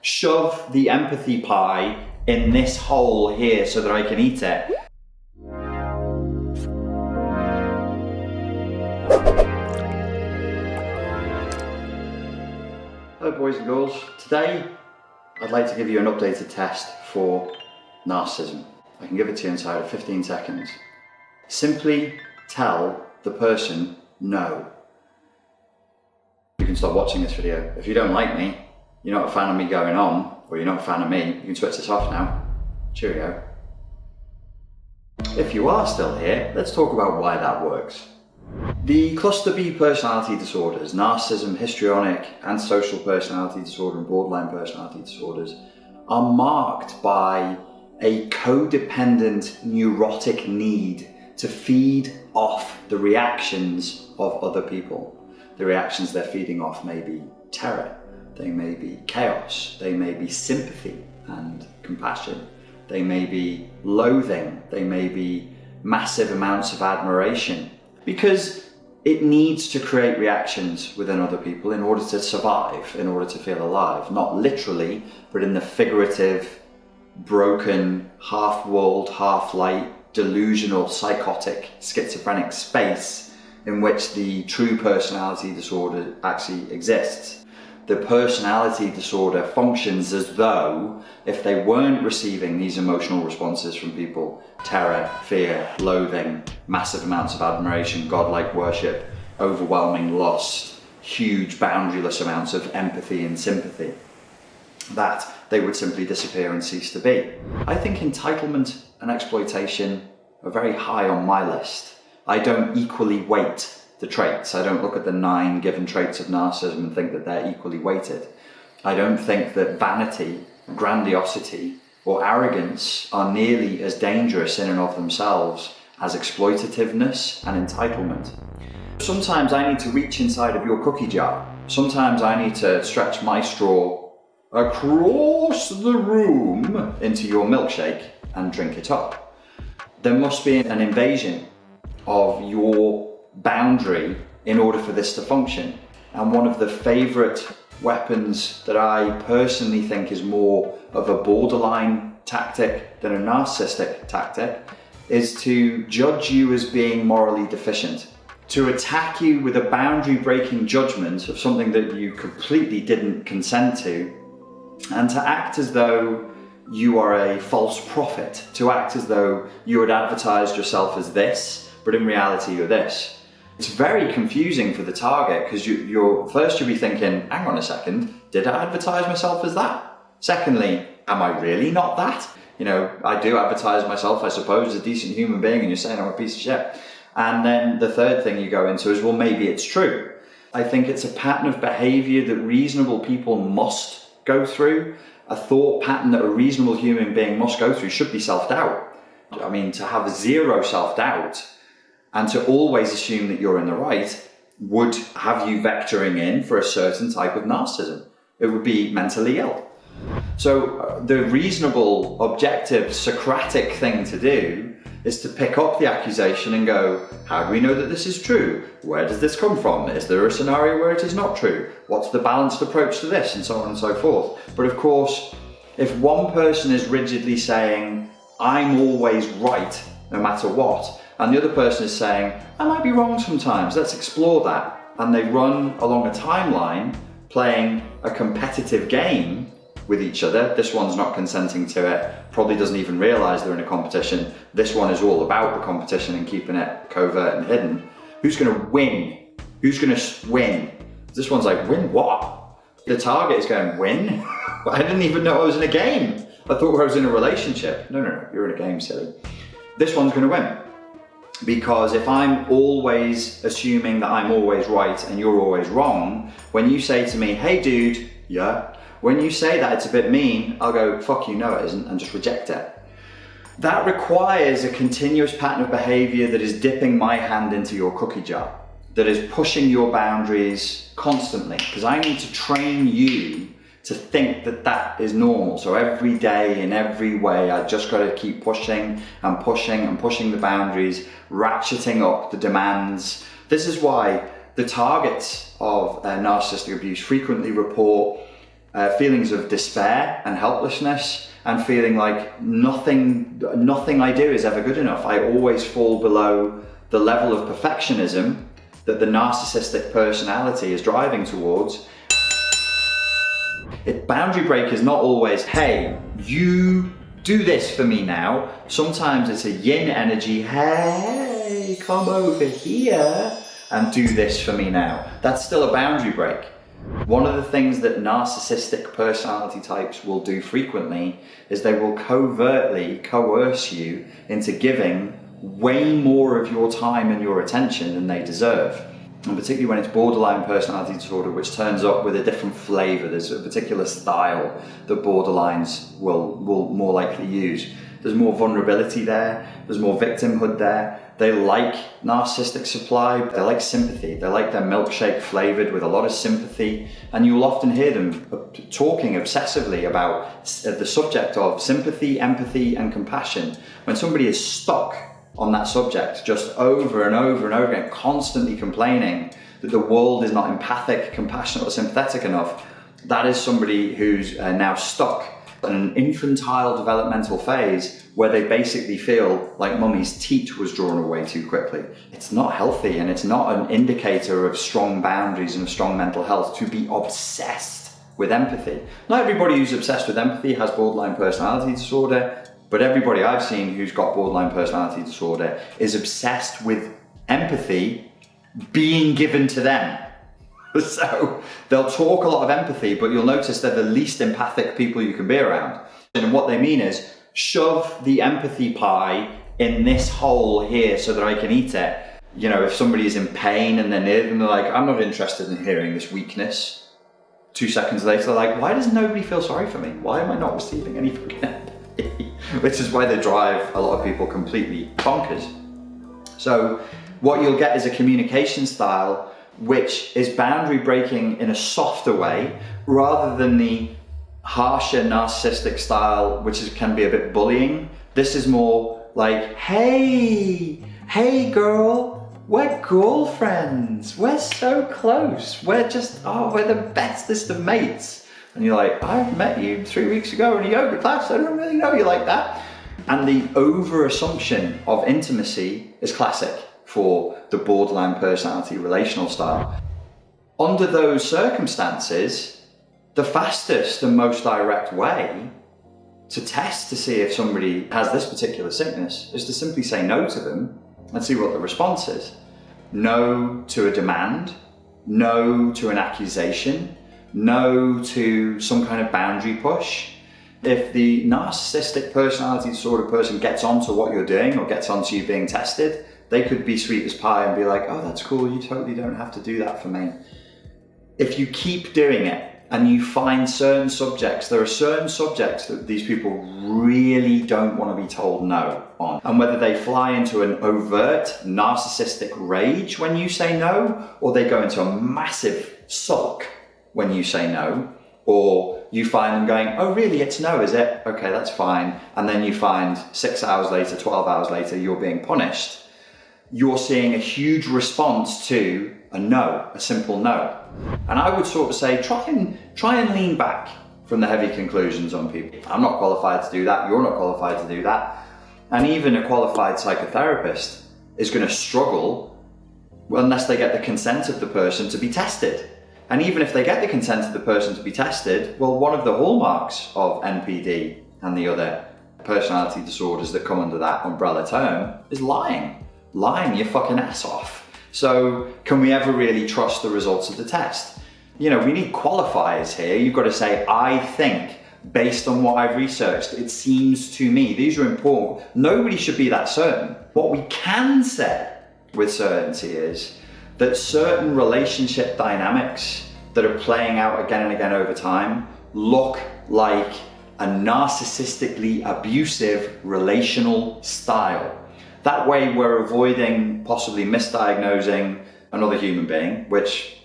shove the empathy pie in this hole here so that I can eat it. Hello boys and girls. Today I'd like to give you an updated test for narcissism. I can give it to you inside of 15 seconds. Simply tell the person no. You can stop watching this video. If you don't like me, you're not a fan of me going on, or you're not a fan of me, you can switch this off now. Cheerio. If you are still here, let's talk about why that works. The cluster B personality disorders, narcissism, histrionic, antisocial personality disorder, and borderline personality disorders, are marked by a codependent neurotic need to feed off the reactions of other people. The reactions they're feeding off may be terror, they may be chaos, they may be sympathy and compassion, they may be loathing, they may be massive amounts of admiration, because it needs to create reactions within other people in order to survive, in order to feel alive. Not literally, but in the figurative, broken, half-world, half-light, delusional, psychotic, schizophrenic space in which the true personality disorder actually exists. The personality disorder functions as though if they weren't receiving these emotional responses from people, terror, fear, loathing, massive amounts of admiration, godlike worship, overwhelming lust, huge boundaryless amounts of empathy and sympathy, that they would simply disappear and cease to be. I think entitlement and exploitation are very high on my list. I don't equally weight the traits. I don't look at the 9 given traits of narcissism and think that they're equally weighted. I don't think that vanity, grandiosity, or arrogance are nearly as dangerous in and of themselves as exploitativeness and entitlement. Sometimes I need to reach inside of your cookie jar. Sometimes I need to stretch my straw across the room into your milkshake and drink it up. There must be an invasion of your boundary in order for this to function. And one of the favorite weapons that I personally think is more of a borderline tactic than a narcissistic tactic is to judge you as being morally deficient, to attack you with a boundary breaking judgment of something that you completely didn't consent to, and to act as though you are a false prophet, to act as though you had advertised yourself as this, but in reality you're this. It's very confusing for the target, because you'll be thinking, hang on a second, did I advertise myself as that? Secondly, am I really not that? You know, I do advertise myself, I suppose, as a decent human being, and you're saying I'm a piece of shit. And then the third thing you go into is, well, maybe it's true. I think it's a pattern of behavior that reasonable people must go through. A thought pattern that a reasonable human being must go through should be self-doubt. I mean, to have zero self-doubt and to always assume that you're in the right would have you vectoring in for a certain type of narcissism. It would be mentally ill. So the reasonable, objective, Socratic thing to do is to pick up the accusation and go, how do we know that this is true? Where does this come from? Is there a scenario where it is not true? What's the balanced approach to this? And so on and so forth. But of course, if one person is rigidly saying, I'm always right, no matter what, and the other person is saying, I might be wrong sometimes, let's explore that, and they run along a timeline playing a competitive game with each other. This one's not consenting to it, probably doesn't even realize they're in a competition. This one is all about the competition and keeping it covert and hidden. Who's going to win? Who's going to win? This one's like, win what? The target is going, win? I didn't even know I was in a game. I thought I was in a relationship. No, you're in a game, silly. This one's going to win. Because if I'm always assuming that I'm always right and you're always wrong, when you say to me, hey dude, yeah, when you say that it's a bit mean, I'll go, fuck you, no it isn't, and just reject it. That requires a continuous pattern of behavior that is dipping my hand into your cookie jar, that is pushing your boundaries constantly, because I need to train you to think that that is normal. So every day, in every way, I just got to keep pushing and pushing and pushing the boundaries, ratcheting up the demands. This is why the targets of narcissistic abuse frequently report feelings of despair and helplessness, and feeling like nothing I do is ever good enough. I always fall below the level of perfectionism that the narcissistic personality is driving towards. Boundary break is not always, hey, you do this for me now. Sometimes it's a yin energy, hey, come over here and do this for me now. That's still a boundary break. One of the things that narcissistic personality types will do frequently is they will covertly coerce you into giving way more of your time and your attention than they deserve. And particularly when it's borderline personality disorder, which turns up with a different flavor. There's a particular style that borderlines will more likely use. There's more vulnerability there. There's more victimhood there. They like narcissistic supply. They like sympathy. They like their milkshake flavored with a lot of sympathy. And you'll often hear them talking obsessively about the subject of sympathy, empathy, and compassion. When somebody is stuck on that subject just over and over and over again, constantly complaining that the world is not empathic, compassionate, or sympathetic enough, that is somebody who's now stuck in an infantile developmental phase where they basically feel like mummy's teat was drawn away too quickly. It's not healthy, and it's not an indicator of strong boundaries and of strong mental health to be obsessed with empathy. Not everybody who's obsessed with empathy has borderline personality disorder, but everybody I've seen who's got borderline personality disorder is obsessed with empathy being given to them. So they'll talk a lot of empathy, but you'll notice they're the least empathic people you can be around. And what they mean is, shove the empathy pie in this hole here so that I can eat it. You know, if somebody is in pain and they're near them, they're like, I'm not interested in hearing this weakness. 2 seconds later, they're like, why does nobody feel sorry for me? Why am I not receiving any fucking empathy? Which is why they drive a lot of people completely bonkers. So what you'll get is a communication style which is boundary breaking in a softer way, rather than the harsher narcissistic style, which can be a bit bullying. This is more like, hey girl, we're girlfriends, we're so close, we're the bestest of mates. And you're like, I met you 3 weeks ago in a yoga class, I don't really know you like that. And the over-assumption of intimacy is classic for the borderline personality relational style. Under those circumstances, the fastest and most direct way to test to see if somebody has this particular sickness is to simply say no to them and see what the response is. No to a demand, no to an accusation, no to some kind of boundary push. If the narcissistic personality disorder person gets onto what you're doing or gets onto you being tested, they could be sweet as pie and be like, oh, that's cool, you totally don't have to do that for me. If you keep doing it and you find certain subjects, there are certain subjects that these people really don't want to be told no on. And whether they fly into an overt narcissistic rage when you say no, or they go into a massive sulk when you say no, or you find them going, oh really, it's no, is it? Okay, that's fine. And then you find 6 hours later, 12 hours later, you're being punished. You're seeing a huge response to a no, a simple no. And I would sort of say, try and lean back from the heavy conclusions on people. I'm not qualified to do that, you're not qualified to do that. And even a qualified psychotherapist is going to struggle unless they get the consent of the person to be tested. And even if they get the consent of the person to be tested, well, one of the hallmarks of NPD and the other personality disorders that come under that umbrella term is lying. Lying your fucking ass off. So can we ever really trust the results of the test? You know, we need qualifiers here. You've got to say, I think, based on what I've researched, it seems to me. These are important. Nobody should be that certain. What we can say with certainty is that certain relationship dynamics that are playing out again and again over time look like a narcissistically abusive relational style. That way we're avoiding possibly misdiagnosing another human being, which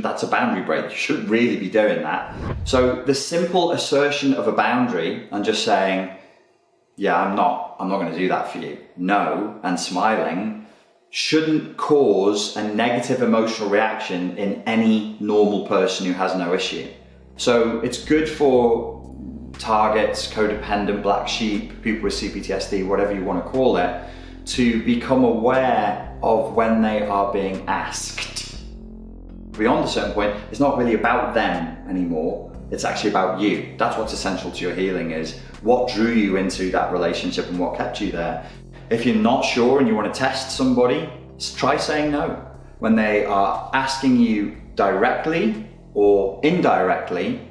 that's a boundary break. You shouldn't really be doing that. So the simple assertion of a boundary and just saying, yeah, I'm not going to do that for you. No, and smiling shouldn't cause a negative emotional reaction in any normal person who has no issue. So it's good for targets, codependent, black sheep, people with CPTSD, whatever you want to call it, to become aware of when they are being asked. Beyond a certain point, it's not really about them anymore. It's actually about you. That's what's essential to your healing, is what drew you into that relationship and what kept you there. If you're not sure and you want to test somebody, try saying no. When they are asking you directly or indirectly,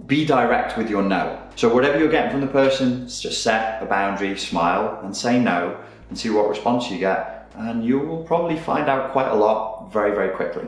be direct with your no. So whatever you're getting from the person, just set a boundary, smile and say no and see what response you get. And you will probably find out quite a lot very, very quickly.